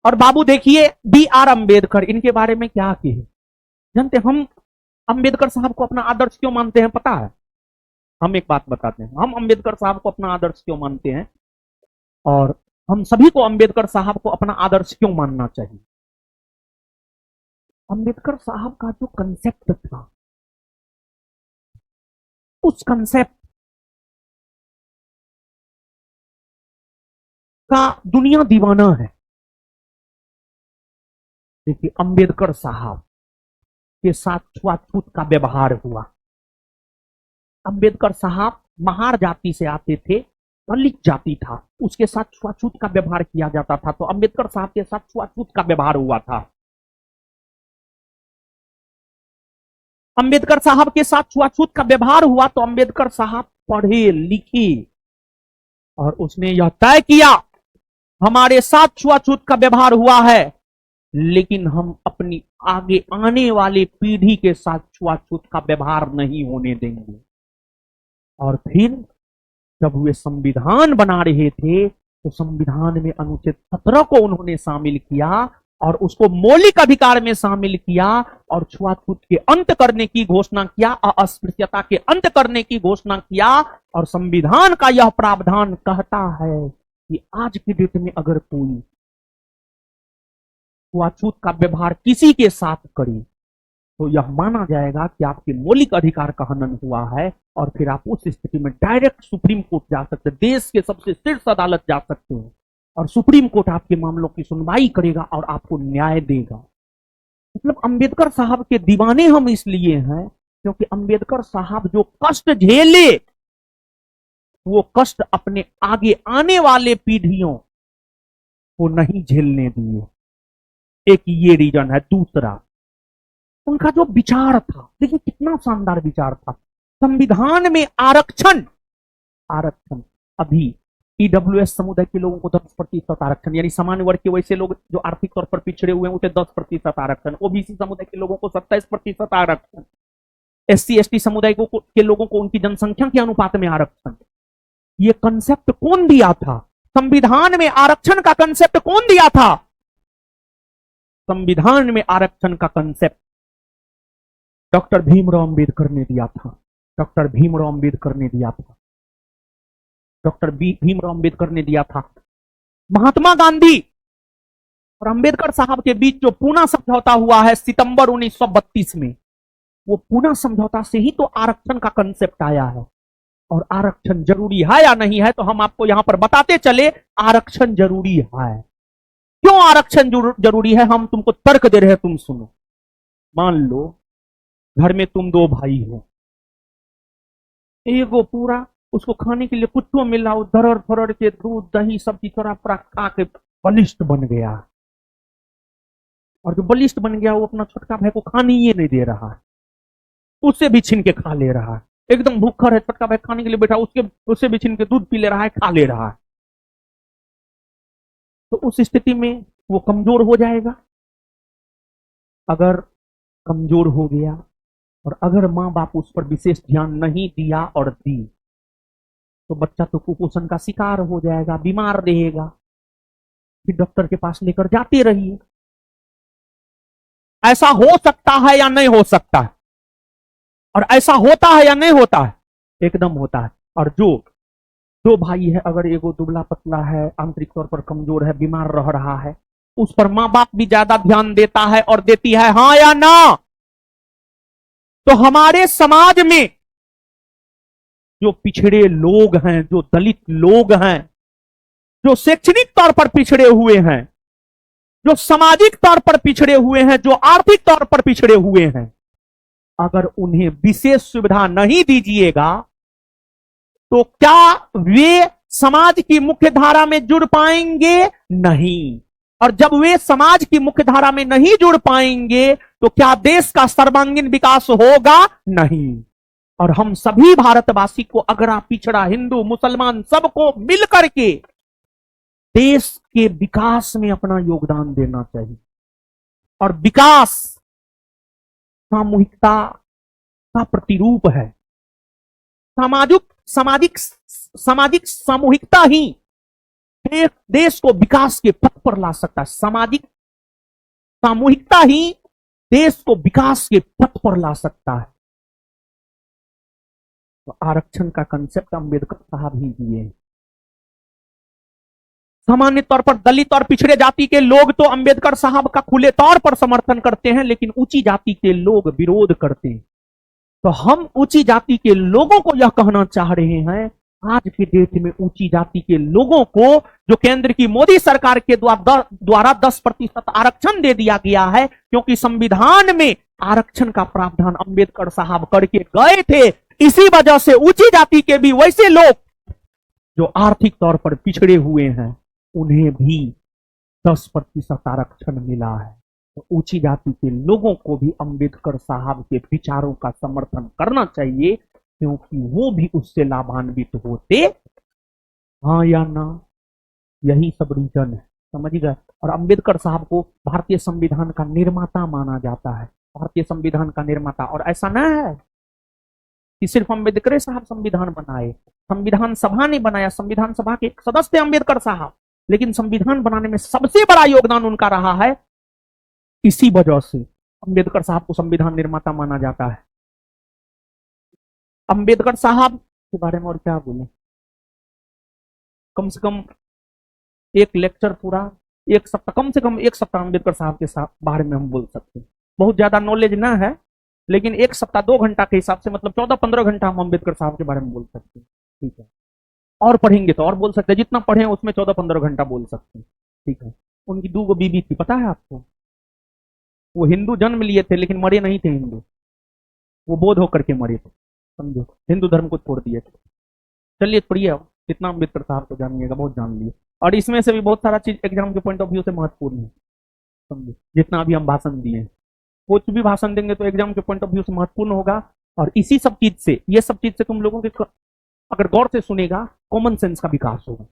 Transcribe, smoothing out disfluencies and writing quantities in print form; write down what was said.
और बाबू देखिए B.R. अम्बेडकर, इनके बारे में क्या कहे जानते? हम अम्बेडकर साहब को अपना आदर्श क्यों मानते हैं पता है? हम एक बात बताते हैं, हम अम्बेडकर साहब को अपना आदर्श क्यों मानते हैं, और हम सभी को अम्बेडकर साहब को अपना आदर्श क्यों मानना चाहिए। अम्बेडकर साहब का जो कंसेप्ट था, उस कंसेप्ट का दुनिया दीवाना है। देखिए अम्बेडकर साहब के साथ छुआछूत का व्यवहार हुआ। अम्बेडकर साहब महार जाति से आते थे, दलित जाति था, उसके साथ छुआछूत का व्यवहार किया जाता था, तो अम्बेडकर साहब के साथ छुआछूत का व्यवहार हुआ था। अम्बेडकर साहब के साथ छुआछूत का व्यवहार हुआ तो अम्बेडकर साहब पढ़े लिखे और उसने यह तय किया हमारे साथ छुआछूत का व्यवहार हुआ है, लेकिन हम अपनी आगे आने वाली पीढ़ी के साथ छुआछूत का व्यवहार नहीं होने देंगे। और फिर जब वे संविधान बना रहे थे तो संविधान में अनुच्छेद 17 को उन्होंने शामिल किया और उसको मौलिक अधिकार में शामिल किया और छुआछूत के अंत करने की घोषणा किया, अस्पृश्यता के अंत करने की घोषणा किया। और संविधान का यह प्रावधान कहता है कि आज की डेट में अगर कोई छुआछूत का व्यवहार किसी के साथ करे तो यह माना जाएगा कि आपके मौलिक अधिकार का हनन हुआ है, और फिर आप उस स्थिति में डायरेक्ट सुप्रीम कोर्ट जा सकते हैं, देश के सबसे शीर्ष अदालत जा सकते हैं और सुप्रीम कोर्ट आपके मामलों की सुनवाई करेगा और आपको न्याय देगा। मतलब अम्बेडकर साहब के दीवाने हम इसलिए हैं क्योंकि अम्बेडकर साहब जो कष्ट झेले वो कष्ट अपने आगे आने वाले पीढ़ियों को नहीं झेलने दिए। एक ये रीजन है। दूसरा, उनका जो विचार था, देखिए कितना शानदार विचार था। संविधान में आरक्षण, आरक्षण अभी ईडब्ल्यूएस समुदाय के लोगों को 10% आरक्षण, यानी सामान्य वर्ग के वैसे लोग जो आर्थिक तौर पर पिछड़े हुए हैं उसे 10% आरक्षण, ओबीसी समुदाय के लोगों को 27% आरक्षण, SC ST समुदाय के लोगों को उनकी जनसंख्या के अनुपात में आरक्षण। ये कंसेप्ट कौन दिया था? संविधान में आरक्षण का कंसेप्ट कौन दिया था? संविधान में आरक्षण का कंसेप्ट डॉक्टर भीमराव अंबेडकर ने दिया था। डॉक्टर भीमराव अंबेडकर ने दिया था। डॉक्टर भीमराव अंबेडकर ने दिया था। महात्मा गांधी और अंबेडकर साहब के बीच जो पूना समझौता हुआ है सितंबर 1932 में, वो पूना समझौता से ही तो आरक्षण का कंसेप्ट आया है। और आरक्षण जरूरी है या नहीं है तो हम आपको यहां पर बताते चले, आरक्षण जरूरी है। क्यों आरक्षण जरूरी है? हम तुमको तर्क दे रहे हैं, तुम सुनो। मान लो घर में तुम दो भाई हो, एगो पूरा उसको खाने के लिए कुछ तो मिला, धरर फरर के दूध दही सब्जी थोड़ा खा के बलिष्ठ बन गया, और जो बलिष्ठ बन गया वो अपना छोटका भाई को खाने ही नहीं दे रहा है, उससे भी छीन के खा ले रहा है। एकदम भूखा है, छोटका भाई खाने के लिए बैठा, उससे भी छीन के दूध पी ले रहा है, खा ले रहा है। तो उस स्थिति में वो कमजोर हो जाएगा। अगर कमजोर हो गया और अगर माँ बाप उस पर विशेष ध्यान नहीं दिया और दी तो बच्चा तो कुपोषण का शिकार हो जाएगा, बीमार रहेगा। फिर डॉक्टर के पास लेकर जाते रहिए। ऐसा हो सकता है या नहीं हो सकता है? और ऐसा होता है या नहीं होता है? एकदम होता है। और जो दो भाई है, अगर एगो दुबला पतला है, आंतरिक तौर पर कमजोर है, बीमार रह रहा है, उस पर माँ बाप भी ज्यादा ध्यान देता है और देती है, हाँ या ना? तो हमारे समाज में जो पिछड़े लोग हैं, जो दलित लोग हैं, जो शैक्षणिक तौर पर पिछड़े हुए हैं, जो सामाजिक तौर पर पिछड़े हुए हैं, जो आर्थिक तौर पर पिछड़े हुए हैं, अगर उन्हें विशेष सुविधा नहीं दीजिएगा तो क्या वे समाज की मुख्य धारा में जुड़ पाएंगे? नहीं। और जब वे समाज की मुख्य धारा में नहीं जुड़ पाएंगे तो क्या देश का सर्वांगीण विकास होगा? नहीं। और हम सभी भारतवासी को, अगरा पिछड़ा, हिंदू मुसलमान, सबको मिलकर के देश के विकास में अपना योगदान देना चाहिए। और विकास सामूहिकता का प्रतिरूप है। सामाजिक सामूहिकता ही देश को विकास के पथ पर ला सकता है। सामाजिक सामूहिकता ही देश को विकास के पथ पर ला सकता है। तो आरक्षण का कंसेप्ट अंबेडकर साहब ही दिए। सामान्य तौर पर दलित और पिछड़े जाति के लोग तो अंबेडकर साहब का खुले तौर पर समर्थन करते हैं, लेकिन ऊंची जाति के लोग विरोध करते हैं। तो हम ऊंची जाति के लोगों को यह कहना चाह रहे हैं, आज के डेट में ऊंची जाति के लोगों को जो केंद्र की मोदी सरकार के द्वारा 10% आरक्षण दे दिया गया है, क्योंकि संविधान में आरक्षण का प्रावधान अंबेडकर साहब करके गए थे। इसी वजह से ऊंची जाति के भी वैसे लोग जो आर्थिक तौर पर पिछड़े हुए हैं, उन्हें भी 10% आरक्षण मिला है। तो ऊंची जाति के लोगों को भी अंबेडकर साहब के विचारों का समर्थन करना चाहिए, क्योंकि वो भी उससे लाभान्वित होते। हाँ या ना, यही सब रीजन है, समझ गए। और अंबेडकर साहब को भारतीय संविधान का निर्माता माना जाता है, भारतीय संविधान का निर्माता। और ऐसा ना है कि सिर्फ अंबेडकर साहब संविधान बनाए, संविधान सभा ने बनाया, संविधान सभा के एक सदस्य थे अंबेडकर साहब, लेकिन संविधान बनाने में सबसे बड़ा योगदान उनका रहा है। इसी वजह से अंबेडकर साहब को संविधान निर्माता माना जाता है। अंबेडकर साहब के बारे में और क्या बोले, कम से कम एक लेक्चर पूरा, एक सप्ताह, कम से कम एक सप्ताह अंबेडकर साहब के बारे में हम बोल सकते हैं। बहुत ज्यादा नॉलेज ना है, लेकिन एक सप्ताह 2 घंटा के हिसाब से मतलब 14-15 घंटा हम अंबेडकर साहब के बारे में बोल सकते हैं। ठीक है, और पढ़ेंगे तो और बोल सकते हैं, जितना पढ़े उसमें 14-15 घंटा बोल सकते हैं। ठीक है, उनकी 2 बीबी थी, पता है आपको। वो हिंदू जन्म लिए थे लेकिन मरे नहीं थे हिंदू, वो बौद्ध होकर के मरे थे, समझो, हिंदू धर्म को छोड़ दिए थे। चलिए पढ़िए, जितना अंबेडकर साहब को जानिएगा बहुत जान लिए। और इसमें से भी बहुत सारा चीज एग्जाम के पॉइंट ऑफ व्यू से महत्वपूर्ण है, समझो। जितना अभी हम भाषण दिए, कुछ भी भाषण देंगे तो एग्जाम के पॉइंट ऑफ व्यू से महत्वपूर्ण होगा। और इसी सब चीज से, ये सब चीज से तुम लोगों के अगर गौर से सुनेगा, कॉमन सेंस का विकास होगा।